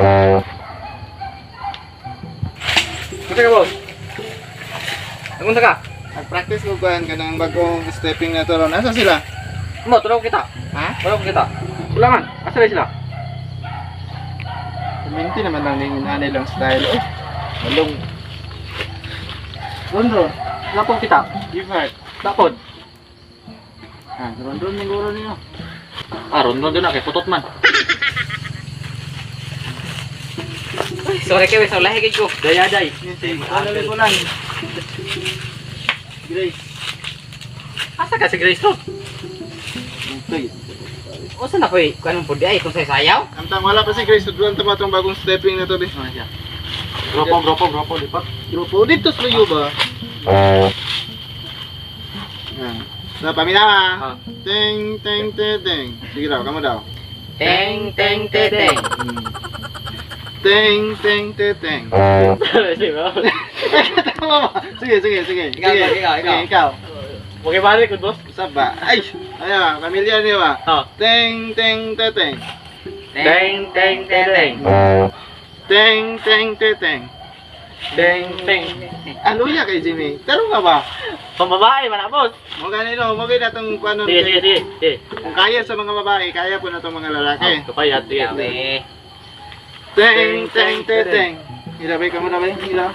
Kunsa ka, boss? Nagunsa ka? Nag-practice ko ba kanang bagong stepping na to ron? Asa sila? Mo, tulog kita. Ha? Tulog kita. Ulangan, asa na sila? Minti naman lang ning lang style. Oh, malong. Rondo, lapong kita. Give heart. Lapod. Ah, ron ng guro niyo. Ah, rondo doon na, kay putot man. Sorry kayo, sa lahi kayo. Dayaday. Ano ko lang. Grace. Asa ka si Grace to? Okay. O saan ako eh? Kung anong pudi ay, itong sayaw? Amtang wala pa si Grace, tudluan tama itong bagong stepping na to di. Ano siya? Gropo, lipat. Grupo dito sa luyo ba? Yan. Na paminawa. Ah. Ting ting ting ting. Sige daw, kamu daw. Teng, teng, teng. Ting ting ting ting. Tama ba? Sige. Ikaw. Sige, ikaw. Okay, balik ko, boss. Saba. Ay, ayan, pamilya niyo ba? Oh. Ting ting ting ting. Teng, teng, teng. Ting ting ting ting. Teng, teng. Ano ya kay Jimmy? Taro nga ba? Pambabae, mana, boss? Mo ganito, mo gid atong kuno. Sige. Kung kaya sa mga babae, kaya po na itong mga lalaki. Kapayat, sige. Ting ting ting ting. Hilabay ka mo na ba? Hila.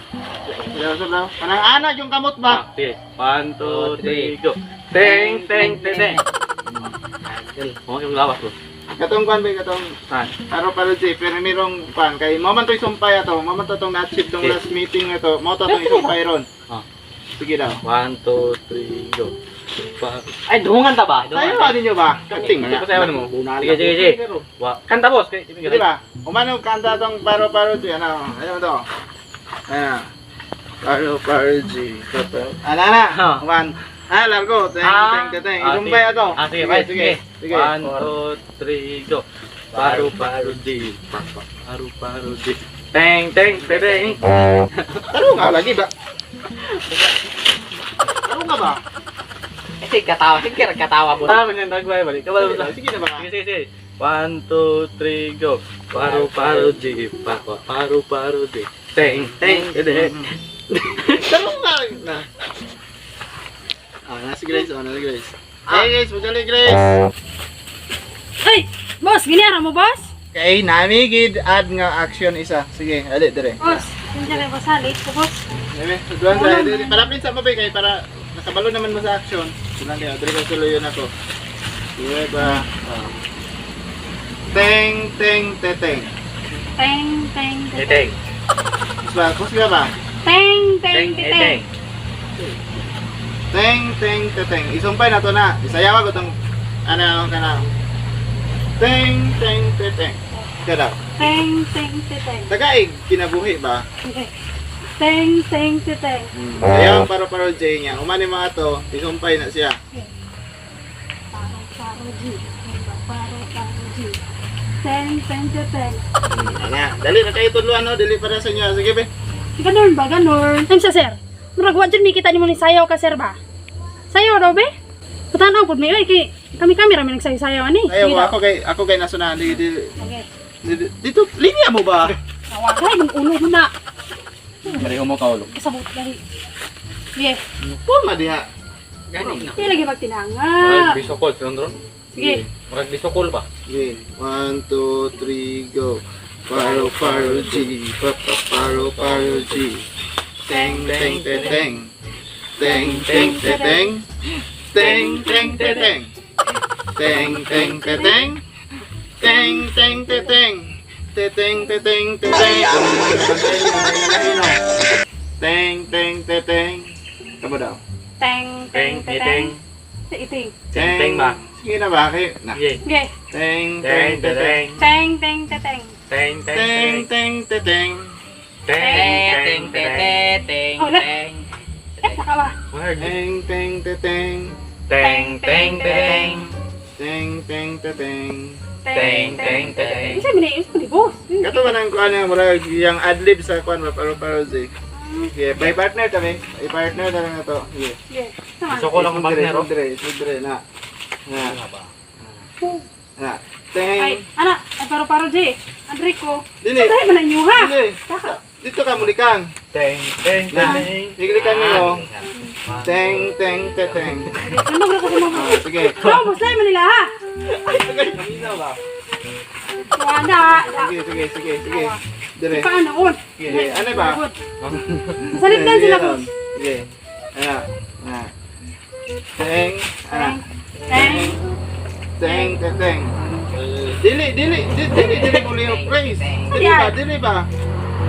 Hila sa daw. Kanang anak yung kamot ba? Sige. 1, 2, 3, go. Teng, teng, teng. Mo yung lawas ko. Katong kwan ba katong Saan? paro J, pero mirong kwan kay mo man to isumpay ato, mo man to tong na-achieve tong last meeting na to. Mo to tong isumpay ron. Ah. Sige daw. 1, 2, 3, go. Ay, dungan ta ba? Tayo ba ninyo ba? Kating Hindi ko sayawan mo. Sige. Kanta, boss. Di ba? Umano kanta tong paro J, ano? Ano to? Ayan. Paro J. Ana. One. Ah, largo. Teng. Isumpay ato. Sige. 1, 2, 3, go. Paru di. Teng. Taro nga lagi ba? Taro nga ba? Sige, katawa mo. Tama niyan, balik. Kabalo mo. Sige na ba? Sige. 1, 2, 3, go. Paru di. Paru di. Teng. Taro nga na. Ah, nasi Grace. Hey guys, magaling Grace. Ay, boss, ginara mo, boss? Kay nami gid add nga action isa. Sige, ali dire. Boss, nandiyan na boss, halit ko, boss. Deme, duan sa dire. Para pin sa mabay kay para nakabalo naman mo sa action. Sunan dia, dire ka suluyon ako. Sige ba. Teng. Teng. Teng. Isba, kusga ba? Teng. Teng. Isumpay na to na. Isayawa ko tong ano kana. Teng. Kada. Teng. Tagaig kinabuhi ba? Okay. Teng. Ayaw paro J niya. Umani mga to, isumpay na siya. Paro G. Teng. Anya, dali na kayo tudluan no, dili para sa inyo. Sige be. Ganun ba, ganun? Ano siya, sir? Muragwa dyan, may kita ni mo ni sayaw ka, sir ba? Sayaw daw, be? Putanaw po, may kami rami nagsayaw ni. Ayaw ako kay nasunan Okay. dito linya mo ba? Nawagay, ng ulo mo na. Pareho mo kaulog. Kasabot dali. Sige, Puma diha. Gani na. hindi lagi magtinanga. Marag bisokol, Sandro. Sige. Marag bisokol pa. Sige. 1 2 3 go. Paro G. Paro G. Teng. Kamu daw. Teng. Iting. Teng ba? Sige na ba? Okay. Na. Sige. Sige. Teng. Teng. Teng. Nakawa. Word. Teng. Isa mo na yung di boss. Kato man ang kuan nga murag yang adlib sa kuan paro J. Yeah, by partner kami. I-partner na lang na to. Yeah. Sige. Sama. Bisokol ang partner. Dire na. Na. Ano ba? Na. Ay, anak, ay paro-paro, Jay. Andrico. Dili. Tayo man ninyo ha. Dili. Dito ka mulikang. Teng, teng, Na. teng. Igilikan mo. Teng, teng, teng. Ano ba ko sa mga? Sige. Ano mo tayo man nila ha? Ay, sige. Paminaw ba? Wala. Sige. Dire. Paano on? Sige. Ano ba? Salit lang sila po. Sige. Ano? Teng. Ano? Teng. Teng, teng. Dili ko liyo, please. Dili ba?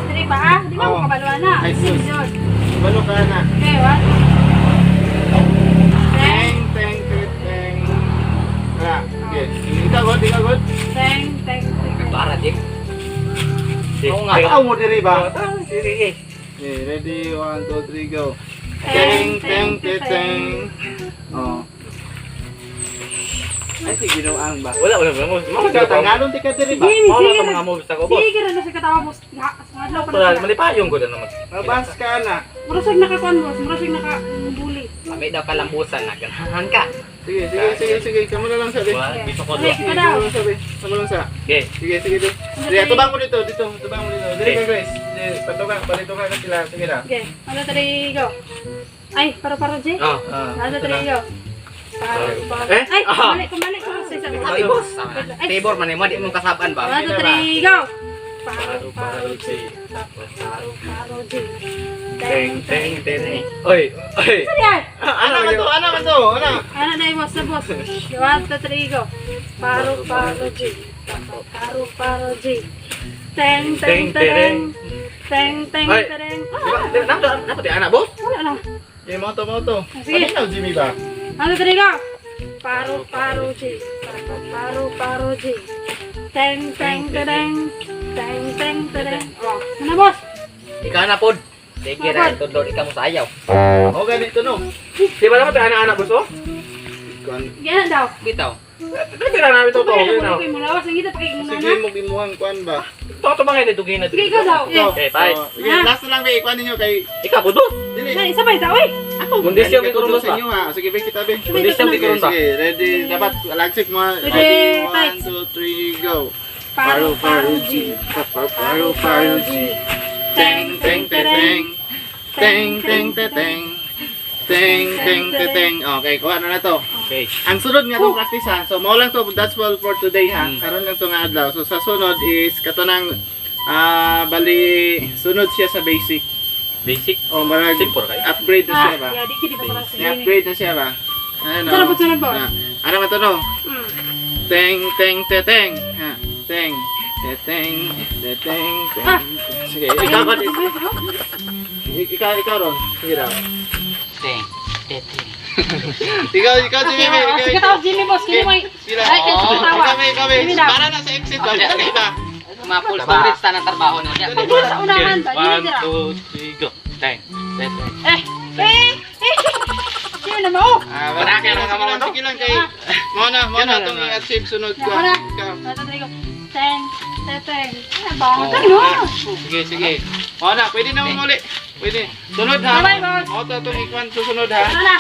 Dili ba ha? Di ba mo kabaluan na? Ay, sus. Yun. Balo ka na. Okay, what? Teng. Teng. Sige. Ikaw good? Teng. Para dik. Oo nga. Ikaw mo dili ba? Sige. Okay, ready? 1, 2, 3, go. Teng. Oh. Ay, sige, ginoang ba? Wala. Tangalon di ka diri ba? Sige, Mawala ka mga moves ako, boss. Sige, rin na sa katawa, boss. Adlaw pa Wala, na sila. malipayong ko na naman. Mabas ka na. Marasag nakakuan, boss. Marasag nakabuli. Kami daw kalambusan na ganahan ka. Sige. Kamu na lang sabi. Wala, gusto ko Okay, doon. kita daw. Kamu lang sa. Okay. Sige. Sige, tubang mo dito. Tubang mo dito. Dili ka, Grace. Palito ka na sila. Sige na. Okay, ano tadi go? Ay, paro-paro, G. Ah. Ano tadi go? Paro. Eh? Ay, Ah. kumbalik ko sa isa. Ati boss. Favor man mo di mo kasabaan ba? Ano tadi go? Paro, G. Paro, G. Teng. Oy. Yan. Ano man to? Ano? Ano na yung boss na boss? 1, 2, 3, go. Paro, G. Paro, G. Teng. Ay. Dapat di anak, boss? Wala lang. Eh, mo to. Sige. Ano na, Jimmy ba? Ano tadi go? Paro, G. Paro, G. Teng. Oh, ano boss? Ikaw na pod. Sige ra tudlod ikaw mo sayaw. O, ganito no. Di ba dapat di anak, boss, oh? Ganyan daw. Bitaw. Dili ka namin to. Sige, mo lawas ng kita pakik mo na. Sige, mo gimuhang kuan ba? Ito mga dugin na. Sige, ikaw daw. Okay, bye. Sige, last na lang kay kuan ninyo kay Ikaw, budot. dili. Ay, sabay daw eh. Kundis yung Tutulong ikaw sa inyo ha. Sige, be kita be. Kundis yung Sige, ikaw ba? sige, ready. Dapat lagsik mo. Ready, Ready, 1, tights. 2, 3, go. Paro, G. Paro, G. Teng. Okay, kuha na to. Okay. Ang sunod nga itong practice ha. So, mo lang to, that's all for today ha. Karon lang to nga adlaw. So, sa sunod is, katanang, bali, sunod siya sa basic. Basic. O, marag, Simple kayo. upgrade na siya ba? Ya, di kini pa sa sige. I-upgrade na siya ba? Ano? Sunod po. Ano ba ito no? Mm. Teng. Ha, teng. Ah. Sige, ikaw ba? Ikaw ron. Sige daw. Teng. Ikaw, Jimmy. Sige taw, Jimmy boss, kini mo. Sila. Ay, kaya sa tawa. Ikaw. Jimmy daw. Para na sa exit ba? Kita. Mga full storage ta ng trabaho no. Dito sa unahan ba? Jimmy 1, dira. 2, 3, go. Teng. Eh. Sino na mo? Wala ka lang naman. Sige lang kay. Mona itong i-achieve sunod ka. Wala. Ikaw. Teng. Ano ba? Ano? Sige. Mona, pwede na muli. Pwede. Sunod ha. Bye, boss. Auto itong ikwan susunod ha. Ano na?